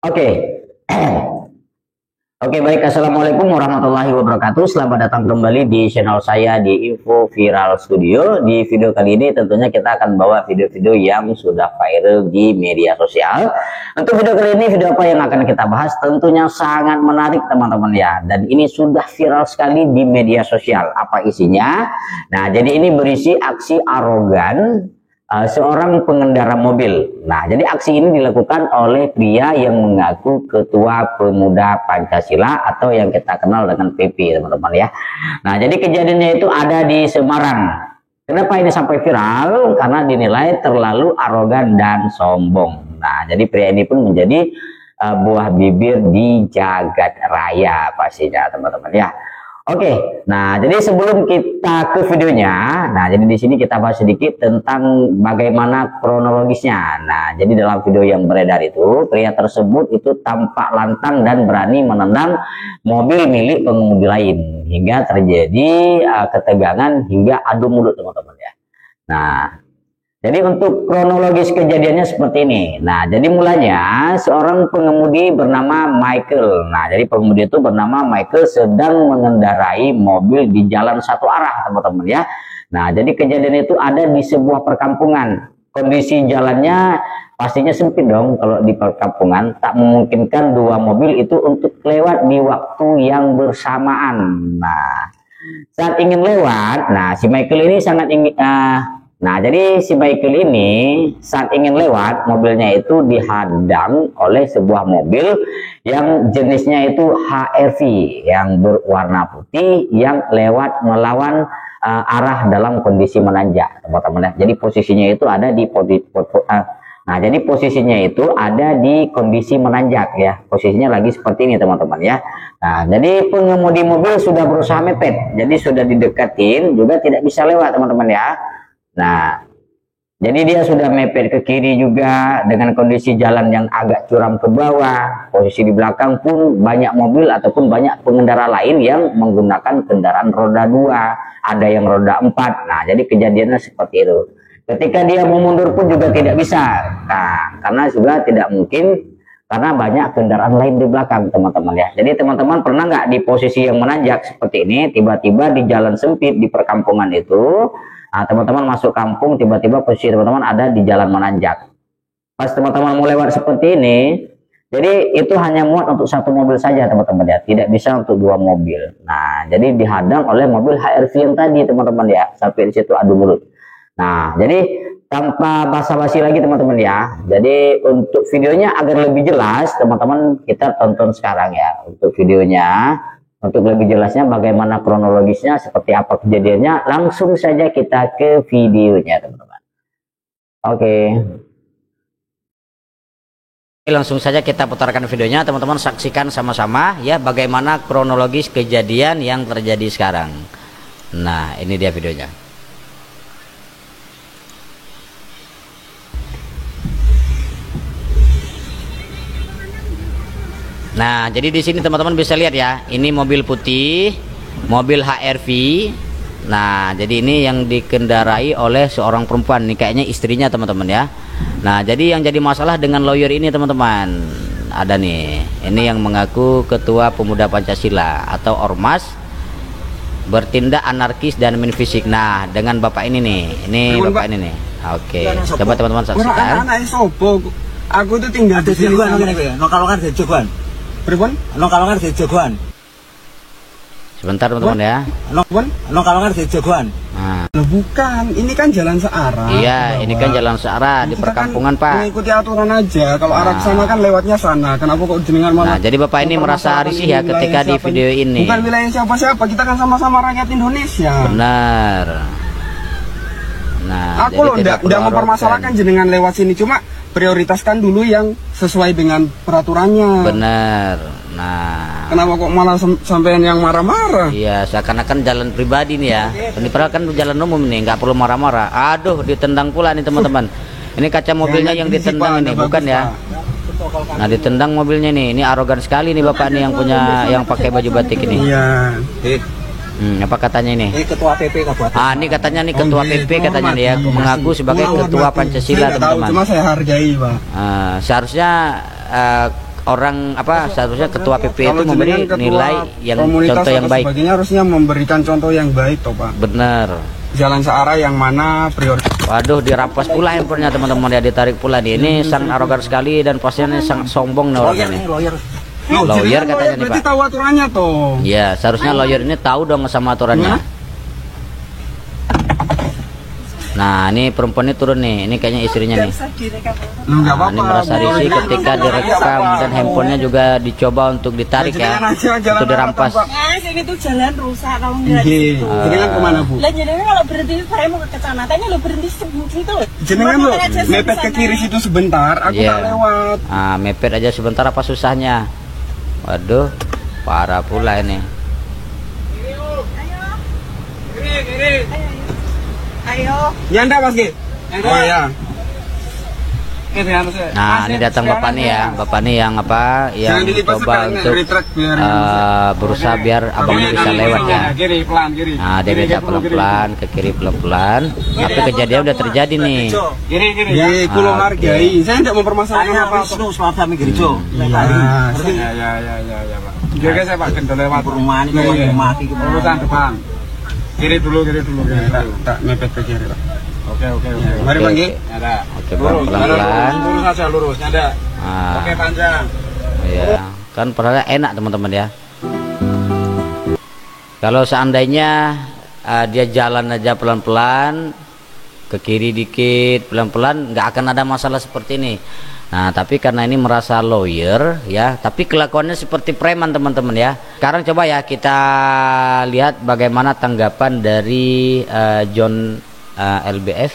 Oke. Oke, baik. Assalamualaikum warahmatullahi wabarakatuh. Selamat datang kembali di channel saya di Info Viral Studio. Di video kali ini tentunya kita akan bawa video-video yang sudah viral di media sosial. Untuk video kali ini, video apa yang akan kita bahas tentunya sangat menarik teman-teman ya. Dan ini sudah viral sekali di media sosial. Apa isinya? Nah, jadi ini berisi aksi arogan seorang pengendara mobil. Nah, jadi aksi ini dilakukan oleh pria yang mengaku Ketua Pemuda Pancasila atau yang kita kenal dengan PP, teman-teman ya. Nah, jadi kejadiannya itu ada di Semarang. Kenapa ini sampai viral? Karena dinilai terlalu arogan dan sombong. Nah, jadi pria ini pun menjadi buah bibir di jagat raya pastinya, teman-teman ya. Oke, nah jadi sebelum kita ke videonya, nah jadi di sini kita bahas sedikit tentang bagaimana kronologisnya. Nah, jadi dalam video yang beredar itu, pria tersebut itu tampak lantang dan berani menendang mobil milik pengemudi lain hingga terjadi ketegangan hingga adu mulut, teman-teman ya. Nah, jadi untuk kronologis kejadiannya seperti ini. Nah, jadi mulanya seorang pengemudi bernama Michael. Nah, jadi pengemudi itu bernama Michael sedang mengendarai mobil di jalan satu arah, teman-teman ya. Nah, jadi kejadian itu ada di sebuah perkampungan. Kondisi jalannya pastinya sempit dong kalau di perkampungan. Tak memungkinkan dua mobil itu untuk lewat di waktu yang bersamaan. Nah, saat ingin lewat, nah si Michael ini sangat ingin... Nah, jadi si Michael ini saat ingin lewat, mobilnya itu dihadang oleh sebuah mobil yang jenisnya itu HRV yang berwarna putih yang lewat melawan arah dalam kondisi menanjak, teman-teman. Jadi posisinya itu ada di posisinya itu ada di kondisi menanjak ya. Posisinya lagi seperti ini, teman-teman ya. Nah, jadi pengemudi mobil sudah berusaha mepet. Jadi sudah didekatin juga tidak bisa lewat, teman-teman ya. Nah, jadi dia sudah mepet ke kiri juga dengan kondisi jalan yang agak curam ke bawah. Posisi di belakang pun banyak mobil ataupun banyak pengendara lain yang menggunakan kendaraan roda 2, ada yang roda 4. Nah, jadi kejadiannya seperti itu. Ketika dia mau mundur pun juga tidak bisa. Nah, karena juga tidak mungkin karena banyak kendaraan lain di belakang, teman-teman ya. Jadi teman-teman pernah nggak di posisi yang menanjak seperti ini, tiba-tiba di jalan sempit di perkampungan itu, nah, teman-teman masuk kampung, tiba-tiba posisi teman-teman ada di jalan menanjak. Pas teman-teman mau lewat seperti ini, jadi itu hanya muat untuk satu mobil saja, teman-teman ya, tidak bisa untuk dua mobil. Nah, jadi dihadang oleh mobil HRV yang tadi, teman-teman ya, sampai di situ adu mulut. Nah, jadi tanpa basa-basi lagi, teman-teman ya. Jadi untuk videonya agar lebih jelas, teman-teman kita tonton sekarang ya untuk videonya. Untuk lebih jelasnya bagaimana kronologisnya, seperti apa kejadiannya, langsung saja kita ke videonya, teman-teman. Oke. Langsung saja kita putarkan videonya, teman-teman saksikan sama-sama ya bagaimana kronologis kejadian yang terjadi sekarang. Nah, ini dia videonya. Nah, jadi di sini teman-teman bisa lihat ya, ini mobil putih, mobil HRV. Nah, jadi ini yang dikendarai oleh seorang perempuan, ini kayaknya istrinya, teman-teman ya. Nah, jadi yang jadi masalah dengan lawyer ini, teman-teman, ada nih, ini yang mengaku Ketua Pemuda Pancasila atau Ormas bertindak anarkis dan main fisik. Nah, dengan bapak ini nih, ini bapak ini nih. Oke, coba teman-teman saksikan. Aku tuh tinggal di sini. Kalau kan di Jogoan. Pripun? Kalau kan di Jogoan. Sebentar teman-teman ya. Kalau kan di Jogoan. Nah. Loh, bukan, ini kan jalan searah. Iya, ini kan jalan searah di perkampungan, kan Pak. mengikuti aturan aja. Kalau arah ke sana kan lewatnya sana. Kenapa kok jenengan malah? Nah, jadi bapak ini merasa risih ya ketika di video ini. Bukan wilayah siapa-siapa, kita kan sama-sama rakyat Indonesia. Benar. Nah, aku loh tidak mempermasalahkan jenengan lewat sini, cuma prioritaskan dulu yang sesuai dengan peraturannya. Benar. Nah, kenapa kok malah sampean yang marah-marah? Iya, seakan-akan jalan pribadi nih ya. Ini padahal kan jalan umum nih, nggak perlu marah-marah. Aduh, ditendang pula nih teman-teman. Ini kaca mobilnya yang ditendang ini, bukan ya? Nah, ditendang mobilnya nih. Ini arogan sekali nih bapak nih yang punya, yang pakai baju batik ini. Iya. Apa katanya ini? Ini ketua PP Kabupaten. Ini katanya nih ketua PP katanya dia mengaku sebagai ketua Pancasila, teman-teman. Cuma saya hargai, Pak. Seharusnya orang seharusnya ketua PP itu Kalau memberi jenengan ketua nilai yang komunitas contoh yang atau baik. sebagainya harusnya memberikan contoh yang baik toh Pak. Bener. Jalan searah yang mana prioritas. Waduh, dirampas pula handphonenya teman-teman ya, ditarik pula nih. Ini sangat arogan sekali dan pastinya sangat sombong nih orangnya nih. Lawyer. Lawyer katanya nih, berarti Pak. tahu aturannya toh. Iya, seharusnya lawyer ini tahu dong sama aturannya. Nah, ini perempuan ini turun nih. Ini kayaknya istrinya nih. Nggak Nah, ini merasa risih ketika direkam dan handphonenya juga dicoba untuk ditarik ya, untuk dirampas. Mas, ini tuh jalan rusak, kamu nggak? Jenengan kemana Bu? Lah jenengan kalau berhenti saya mau ke kecamatannya lo berhenti situ. Jenengan lo mepet ke kiri situ sebentar, aku Iya. tak lewat. Ah, mepet aja sebentar apa susahnya? Waduh, parah pula ini. Ayo. Nyanda Mas Ki. Oh iya. Nah, ini datang bapak nih ya, bapak nih yang yang coba untuk berusaha biar abangnya bisa lewat ya. Kiri pelan kiri. Nah, dia minta pelan-pelan ke kiri pelan-pelan. Tapi kejadian udah terjadi nih. Kiri. Ya, aku lo hargai. Saya tidak mempermasalahkan apa-apa. Wisnu Swabda Gereja. Ya, Pak. Juga saya Pak gendol lewat Perumahan ini mati urusan depan. Kiri dulu. Tak mepet ke kiri, Pak. Oke. Mari Bang Ki. Ada. Oke, pelan-pelan. Lurus aja lurus. Ada. Nah, Oke, panjang. iya. Kan padahal enak teman-teman ya. Kalau seandainya dia jalan aja pelan-pelan ke kiri dikit pelan-pelan, nggak akan ada masalah seperti ini. Nah, tapi karena ini merasa lawyer ya, tapi kelakuannya seperti preman teman-teman ya. Sekarang coba ya kita lihat bagaimana tanggapan dari John LBF.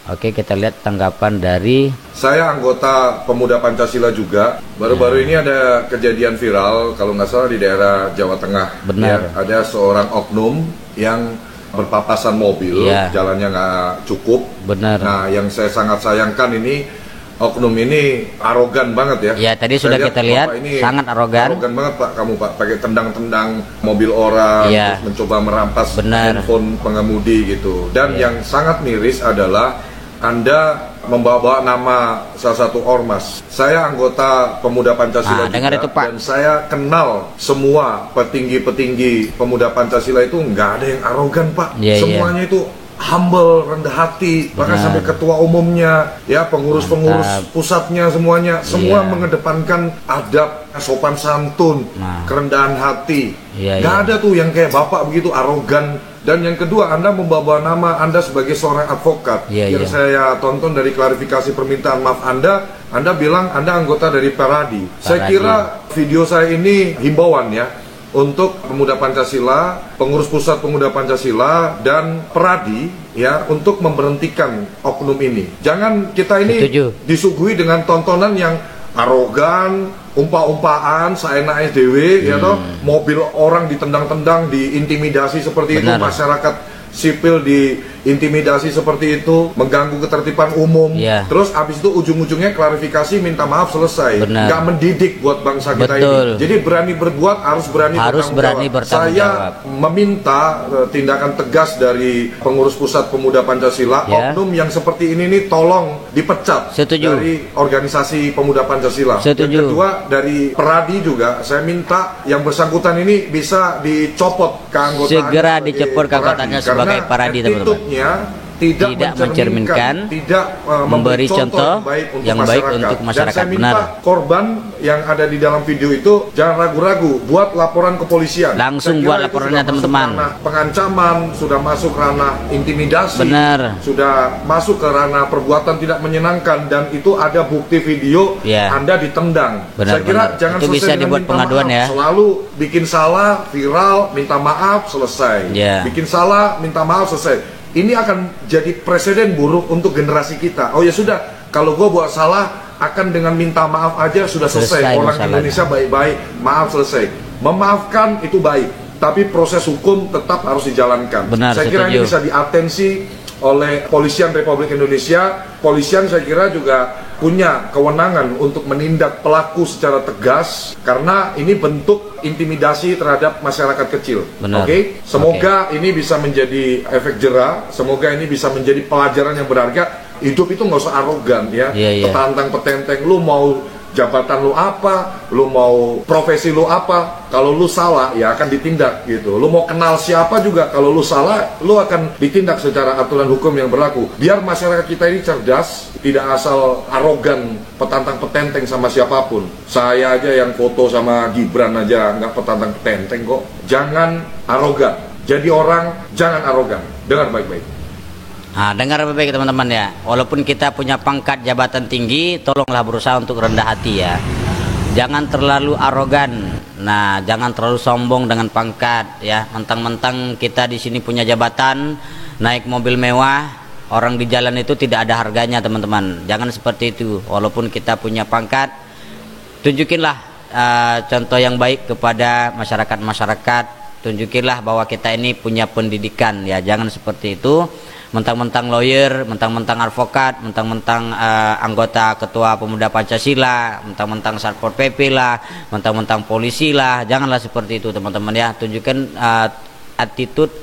Oke, kita lihat tanggapan dari saya anggota Pemuda Pancasila juga. Baru-baru ini ada kejadian viral kalau nggak salah di daerah Jawa Tengah. Benar. Ya, ada seorang oknum yang berpapasan mobil, Ya. jalannya nggak cukup. Benar. Nah, yang saya sangat sayangkan ini oknum ini arogan banget ya. Ya, tadi sudah kita lihat, Bapak ini sangat arogan. Arogan banget Pak, kamu Pak, pakai tendang-tendang mobil orang, Ya. terus mencoba merampas Benar. handphone pengemudi gitu. Dan Ya. yang sangat miris adalah Anda membawa nama salah satu ormas. Saya anggota Pemuda Pancasila Nah, dengar itu, Pak. dan saya kenal semua petinggi-petinggi Pemuda Pancasila itu nggak ada yang arogan Pak. Iya, Semuanya itu humble, rendah hati, bahkan Benar. sampai ketua umumnya, ya pengurus-pengurus Mantap. pusatnya semuanya, semua Iya. mengedepankan adab, sopan santun, Nah. kerendahan hati. Iya, Nggak iya. ada tuh yang kayak bapak begitu arogan. Dan yang kedua, Anda membawa nama Anda sebagai seorang advokat. Iya, Yang iya. saya tonton dari klarifikasi permintaan maaf Anda bilang Anda anggota dari Peradi. Saya kira video saya ini himbauan ya untuk Pemuda Pancasila, pengurus pusat Pemuda Pancasila dan Peradi ya untuk memberhentikan oknum ini. Jangan kita ini Setuju. disuguhi dengan tontonan yang arogan, umpa-umpaan, seenaknya dewe, ya toh, mobil orang ditendang-tendang, diintimidasi seperti Benar. itu, masyarakat sipil diintimidasi seperti itu, mengganggu ketertiban umum. Iya. Terus abis itu ujung-ujungnya klarifikasi, minta maaf, selesai. Benar. Nggak mendidik buat bangsa kita Betul. ini. Jadi berani berbuat harus berani bertanggung Saya jawab. meminta tindakan tegas dari pengurus pusat Pemuda Pancasila, Ya. oknum yang seperti ini nih tolong dipecat Setuju. dari organisasi Pemuda Pancasila. Setuju. Yang kedua dari Peradi juga saya minta yang bersangkutan ini bisa dicopot keanggotaannya Segera sebagai dicopot keanggotaannya Peradi. sebagai Peradi, Karena teman-teman. attitude-nya tidak mencerminkan, tidak memberi contoh yang baik untuk masyarakat. Dan saya minta Benar. korban yang ada di dalam video itu jangan ragu-ragu, buat laporan ke polisian. Langsung Saya kira buat itu laporannya, sudah masuk teman-teman. ranah pengancaman, sudah masuk ranah intimidasi, Benar. sudah masuk ke ranah perbuatan tidak menyenangkan, dan itu ada bukti video Ya. Anda ditendang. Benar, Saya kira benar. jangan Itu selesai bisa dengan dibuat minta pengaduan maaf. ya. Selalu bikin salah, viral, minta maaf, selesai. Ya. Bikin salah, minta maaf, selesai. Ini akan jadi presiden buruk untuk generasi kita. Oh ya sudah, kalau gue buat salah, akan dengan minta maaf aja sudah selesai. Selesai Orang masalahnya. Indonesia baik-baik, maaf, selesai. Memaafkan itu baik, tapi proses hukum tetap harus dijalankan. Benar, saya kira ini setuju. bisa diatensi oleh Polisian Republik Indonesia. Polisian saya kira juga punya kewenangan untuk menindak pelaku secara tegas, karena ini bentuk intimidasi terhadap masyarakat kecil. Benar. Oke, semoga ini bisa menjadi efek jera, semoga ini bisa menjadi pelajaran yang berharga. Hidup itu nggak usah arogan ya, Iya, iya. petantang petenteng, lu mau jabatan lu apa, lu mau profesi lu apa, kalau lu salah ya akan ditindak gitu. Lu mau kenal siapa juga, kalau lu salah, lu akan ditindak secara aturan hukum yang berlaku. Biar masyarakat kita ini cerdas, tidak asal arogan, petantang-petenteng sama siapapun. Saya aja yang foto sama Gibran aja nggak petantang-petenteng kok. Jangan arogan. Jadi orang, jangan arogan. Dengar baik-baik. Nah, dengar baik-baik teman-teman ya. Walaupun kita punya pangkat jabatan tinggi, tolonglah berusaha untuk rendah hati ya. Jangan terlalu arogan. Nah, jangan terlalu sombong dengan pangkat ya. Mentang-mentang kita di sini punya jabatan, naik mobil mewah, orang di jalan itu tidak ada harganya teman-teman. Jangan seperti itu. Walaupun kita punya pangkat, tunjukinlah contoh yang baik kepada masyarakat-masyarakat. Tunjukinlah bahwa kita ini punya pendidikan ya. Jangan seperti itu. Mentang-mentang lawyer, mentang-mentang advokat, mentang-mentang anggota ketua pemuda Pancasila, mentang-mentang Satpol PP lah, mentang-mentang polisi lah. Janganlah seperti itu teman-teman ya. Tunjukkan attitude,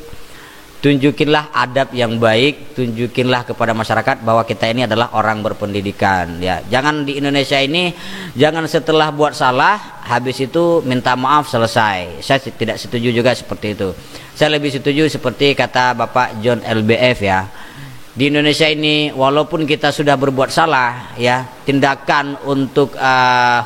tunjukinlah adab yang baik, tunjukinlah kepada masyarakat bahwa kita ini adalah orang berpendidikan ya. Jangan di Indonesia ini, jangan setelah buat salah habis itu minta maaf selesai. Saya tidak setuju juga seperti itu. Saya lebih setuju seperti kata Bapak John LBF ya. Di Indonesia ini walaupun kita sudah berbuat salah ya, tindakan untuk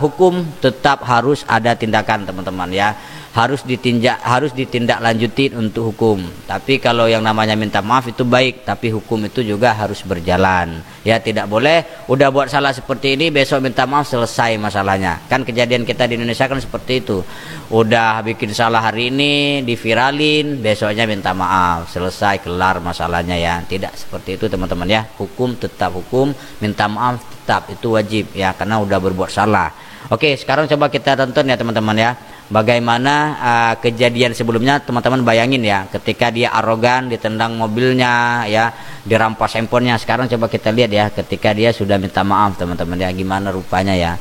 hukum tetap harus ada tindakan teman-teman ya. Harus ditindaklanjutin untuk hukum. Tapi kalau yang namanya minta maaf itu baik, tapi hukum itu juga harus berjalan. Ya, tidak boleh udah buat salah seperti ini besok minta maaf selesai masalahnya. Kan kejadian kita di Indonesia kan seperti itu. Udah bikin salah hari ini, diviralin, besoknya minta maaf, selesai kelar masalahnya ya. Tidak seperti itu teman-teman ya. Hukum tetap hukum, minta maaf tetap itu wajib ya, karena udah berbuat salah. Oke, sekarang coba kita tonton ya teman-teman ya. Bagaimana kejadian sebelumnya, teman-teman bayangin ya, ketika dia arogan, ditendang mobilnya ya, dirampas handphonenya. Sekarang coba kita lihat ya, ketika dia sudah minta maaf teman-teman ya, gimana rupanya ya.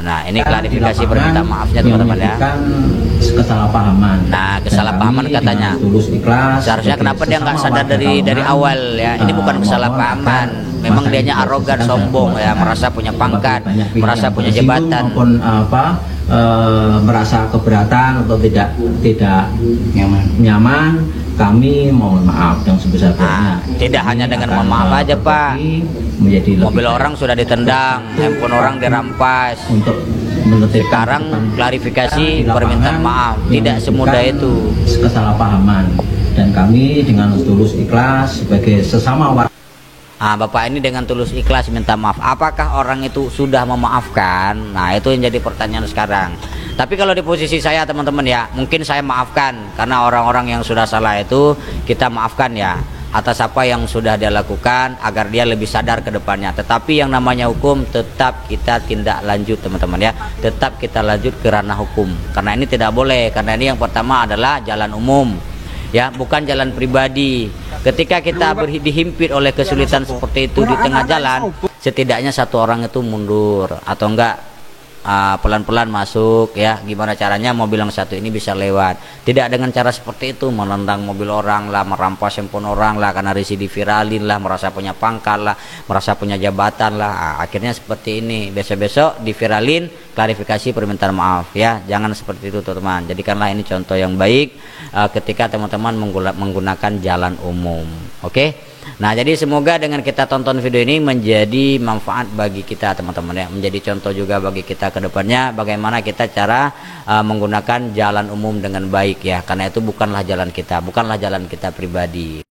Nah ini klarifikasi permintaan maafnya teman-teman ya. Kesalahpahaman. Nah, kesalahpahaman katanya. Tulus ikhlas. Seharusnya kenapa dia nggak sadar dari awal ya? Ini bukan kesalahpahaman. Memang dianya arogan, sombong ya, merasa punya pangkat, merasa punya jabatan. Maupun merasa keberatan atau tidak nyaman, kami mohon maaf yang sebesar-besarnya. Tidak hanya dengan mohon maaf aja Pak. Mobil orang sudah ditendang, handphone orang dirampas. Untuk sekarang klarifikasi permintaan maaf, tidak semudah itu. Kesalahpahaman, dan kami dengan tulus ikhlas sebagai sesama warga. Bapak ini dengan tulus ikhlas minta maaf. Apakah orang itu sudah memaafkan? Nah, itu yang jadi pertanyaan sekarang. Tapi kalau di posisi saya teman-teman ya, mungkin saya maafkan, karena orang-orang yang sudah salah itu kita maafkan ya, atas apa yang sudah dia lakukan, agar dia lebih sadar ke depannya. Tetapi yang namanya hukum tetap kita tindak lanjut teman-teman ya. Tetap kita lanjut ke ranah hukum. Karena ini tidak boleh, karena ini yang pertama adalah jalan umum ya, bukan jalan pribadi. Ketika kita dihimpit oleh kesulitan seperti itu di tengah jalan, setidaknya satu orang itu mundur atau enggak pelan-pelan masuk ya. Gimana caranya mobil yang satu ini bisa lewat? Tidak dengan cara seperti itu, menendang mobil orang lah, merampas handphone orang lah, karena risih diviralin lah, merasa punya pangkat lah, merasa punya jabatan lah. Akhirnya seperti ini. Besok-besok diviralin, klarifikasi permintaan maaf ya. Jangan seperti itu teman-teman. Jadikanlah ini contoh yang baik ketika teman-teman menggunakan jalan umum. Oke? Nah, jadi semoga dengan kita tonton video ini menjadi manfaat bagi kita teman-teman ya, menjadi contoh juga bagi kita ke depannya bagaimana kita cara menggunakan jalan umum dengan baik ya, karena itu bukanlah jalan kita pribadi.